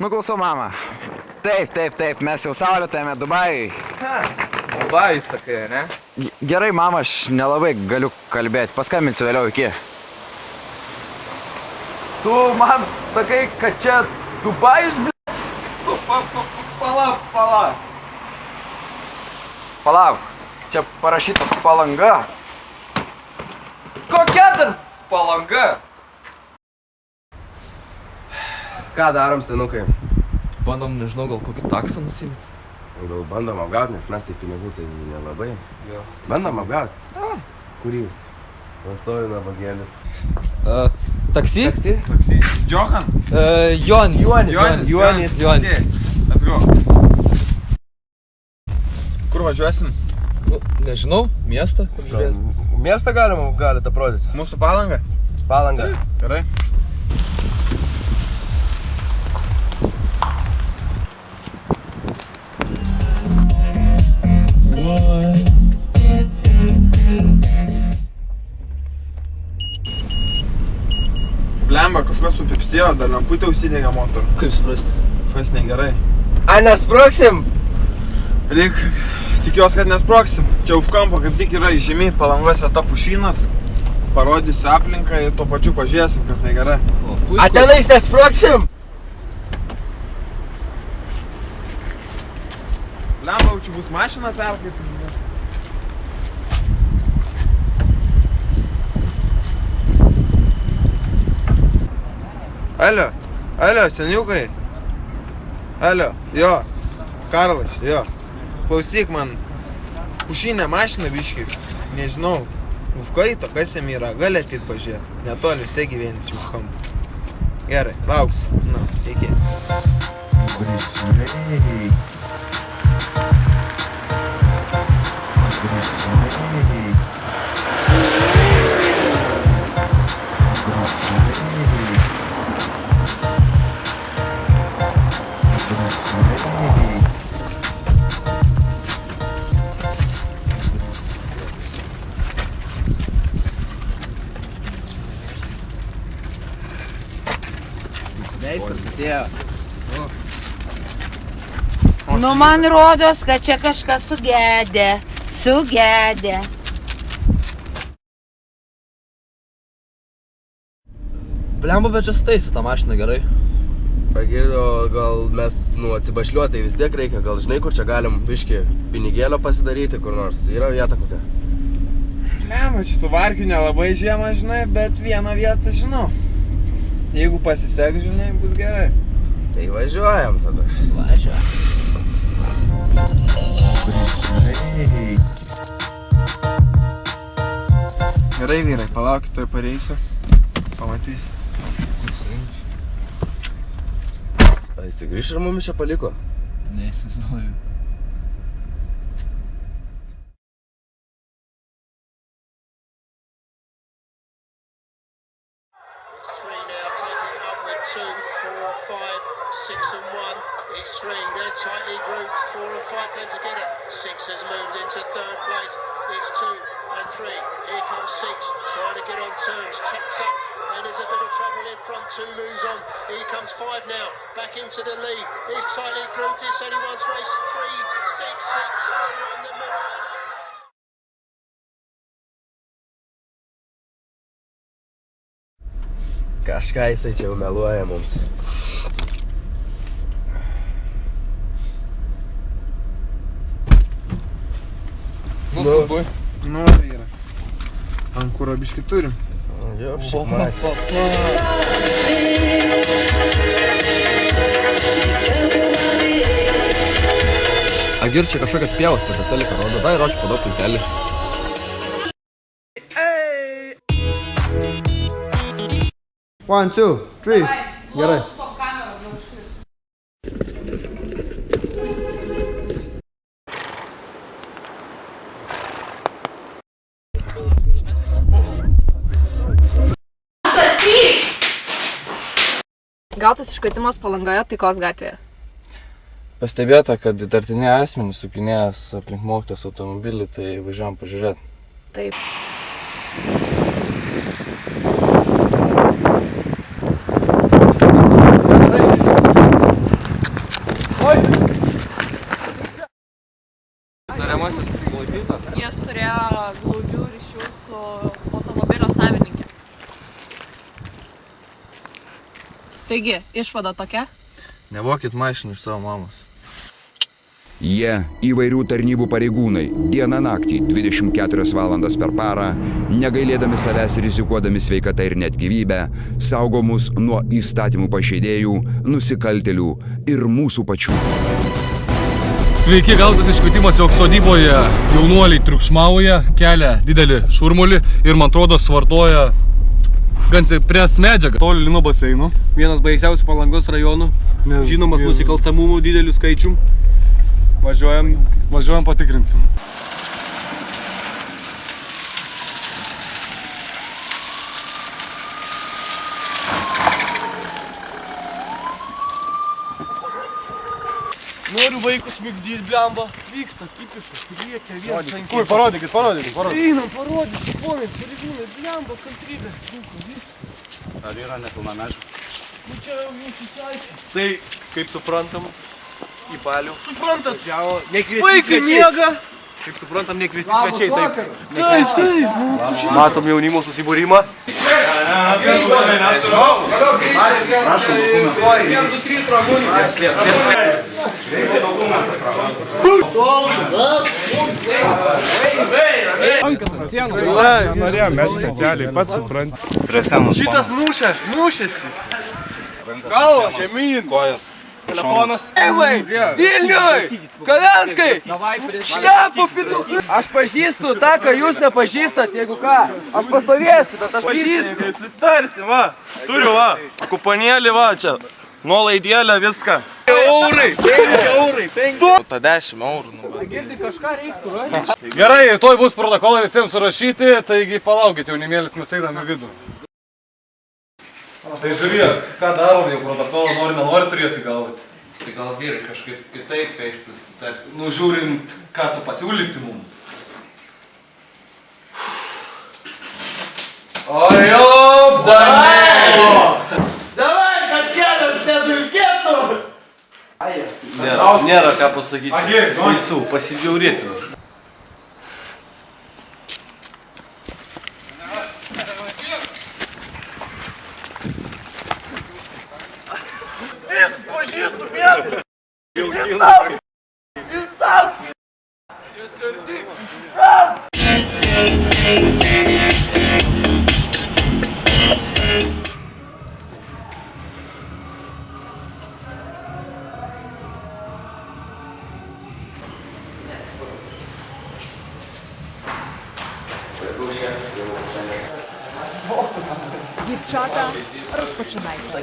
Nuklausau, mama. Taip, mes jau saulėtame Dubajui. Dubajui sakai, ne? Gerai, mama, aš nelabai galiu kalbėti. Paskambinsiu vėliau iki. Tu man sakai, kad čia Dubajus, bl***? Palauk. Palauk, čia parašyta Palanga. Kokia dar Palanga? Ką darom, senukai? Bandom, nežinau, gal kokį taksą nusimti. Gal bandom apgauti, nes mes tai pinigų tai nelabai. Jo. Bandom apgauti? Kurį? Pastovi nabagėlis. Taksi? Taksi. Johan? Jonis. Let's go. Kur važiuosim? Nu, nežinau, miestą, kur žiūrėti. Miestą galite aprodyti. Mūsų Palanga? Palanga. Gerai. Blemba, kažkas supipsėjo, dar lemputė užsidegė motorą. Kaip suprasti? Kažkas negerai. A, nesproksim? Lyg, tikiuosi, kad nesproksim. Čia už kampo kaip tik yra įžymi Palangos vieta Pušynas. Parodysiu aplinką ir tuo pačiu pažiūrėsim, kas negerai. A, tenais nesproksim? Blemba, čia bus mašina perkaitų. Alio, seniukai. Alio, jo. Karlas, jo. Klausyk man. Pušinė mašina biškai. Nežinau. Užkaito, kas jam yra. Gali ateit pažiūrėti. Netoli vis tiek gyveni čia už kampą. Gerai, lauksiu. Na, iki. Nu, man rodos, kad čia kažkas sugedė. Blemba, bet čia staisi tą mašiną gerai. Pagirdo, gal mes, atsibašliuotai vis tiek reikia. Gal žinai, kur čia galim biškį pinigėlio pasidaryti kur nors. Yra vieta kokia? Blemba, čia tų varkių nelabai žiemą, žinai, bet vieną vietą žinau. Jeigu pasisek, žinai, bus gerai. Tai važiuojam tada. Važiuojam. Gerai, vyrai, palaukit, tuoj pareisiu. Pamatysit. A, jis grįš ir mumis čia paliko? Ne, įsivaizduoju. It's 3, they're tightly grouped, 4 and 5 going to get it. 6 has moved into 3rd place. It's 2 and 3. Here comes 6, trying to get on terms. Checks up, and there's a bit of trouble in front. 2 moves on. Here comes 5 now, back into the lead. It's tightly grouped, it's only one's race. 3, 6, 6, 3 on the mirror. Kažką jisai čia jau meluoja mums. Nu, vyrai. Ant kuro biškį turim. Jo, šiaip matė. Agir, čia kažkokias pievas per teliką rodo. Dai, ročiu padau pultelį. One, two, three. Gerai. Gautas iškvietimas Palangoje Taikos gatvėje. Pastebėta, kad įtartiniai asmenys sukinėjęs aplink mokytojos automobilį, tai važiavom pažiūrėti. Taip. Gerai. Taigi, išvada tokia. Nevokit mašinų iš savo mamos. Jie įvairių tarnybų pareigūnai, dieną naktį, 24 valandas per parą, negailėdami savęs rizikuodami sveikatą ir net gyvybę, saugo mus nuo įstatymų pažeidėjų, nusikaltėlių ir mūsų pačių. Sveiki, gautas iškvietimas, jog sodyboje jaunuoliai triukšmauja, kelia didelį šurmulį ir, man atrodo, svartoja gan pries medžiagą. Toli nuo baseino. Vienas baisiausių Palangos rajonų, žinomas nusikalstamumų didelių skaičių. Važiuojam patikrinsim. Noriu vaikus migdyti, blemba. Vyksta, kipišas, riekia, vienas. Kur, parodykit. Einam, parodykit, ponai, pareigūnai, blemba, kantrybė. Ar yra nepilnamečių? Nu čia jau jūsų teisė. Tai, kaip suprantam, į balių. Suprantat? Vaikai miega. Kaip suprantam, nekviesti svečiai, taip. Taip. Matom jaunimo susibūrimą. Norėjom, mes specialiai, pats supranti. Šitas mušėsi. Galva, žemyn. Kojas. Telefonas. Eivai, Vilniui, Kalenskai, šlepo pitų. Aš pažįstu tą, ką jūs nepažįstat, jeigu ką. Aš pastovėsiu, bet aš pažįstu. Susitarsi, va. Turiu, va. Kuponėlį, va, čia. Nuolaidėlę, viską. Eurai, 5 eurai, 5. Ta 10 eurų. Girdi, kažką reiktų, Gerai, toj bus protokolai visiems surašyti, taigi palaukit, jaunimėlis, mes einam į vidų. Tai žiūrėk, ką darom, jau protokolą nori turėsi gauti. Tai gal vyrai kažkaip kitaip eiksis. Nu, žiūrint, ką tu pasiūlysi mum. Ojop, Daniel! Davai, kad kelias nedulkėtų! Nėra ką pasakyti. Baisu, pasibjaurėti. Pažįstu, mėgas! Дівчата, розпочинайте.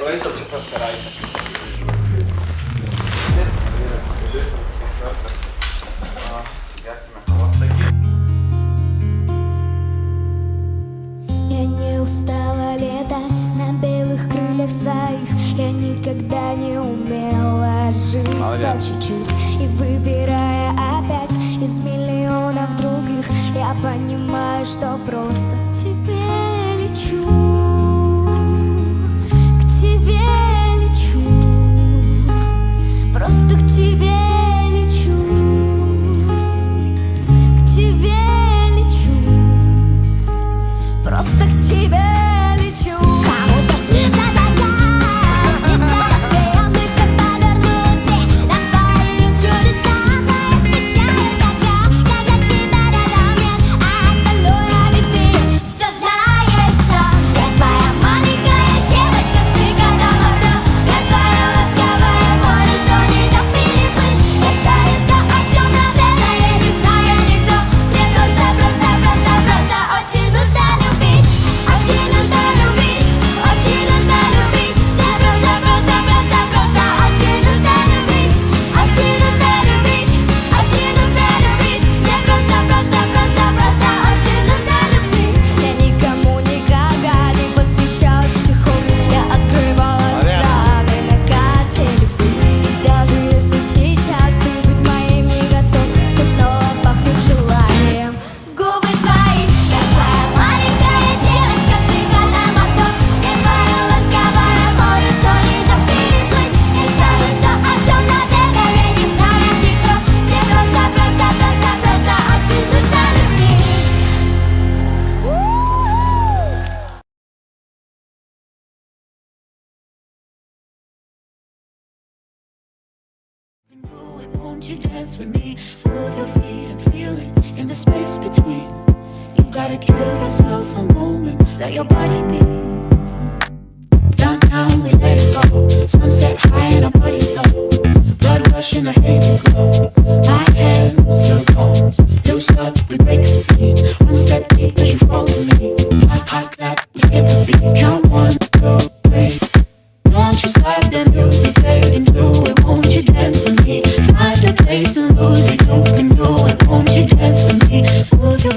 Я не устала летать на белых крыльях своих. Я никогда не умела жить по чуть-чуть. И выбирая опять из миллионов других, я понимаю, что просто к тебе лечу. К тебе лечу. Просто к тебе лечу. К тебе лечу. Просто к тебе лечу. Кому-то снится закат, снится рассвет, и все повернуты на свои чудеса. Но я скучаю, как я, когда тебя рядом нет, а остальное ведь ты it, won't you dance with me? Move your feet and feel it in the space between. You gotta give yourself a moment, let your body be. Downtown we let it go, sunset high and our bodies low. Blood rush in the hazy glow. My hands, your bones, loose up, we break the scene. One step deep as you fall to me. Hot clap, we skip the beat. Count 1, 2, 3. Don't you stop the music, fade into it. Won't you dance with me? Find a place and lose it. You can do it. Won't you dance with me? Move your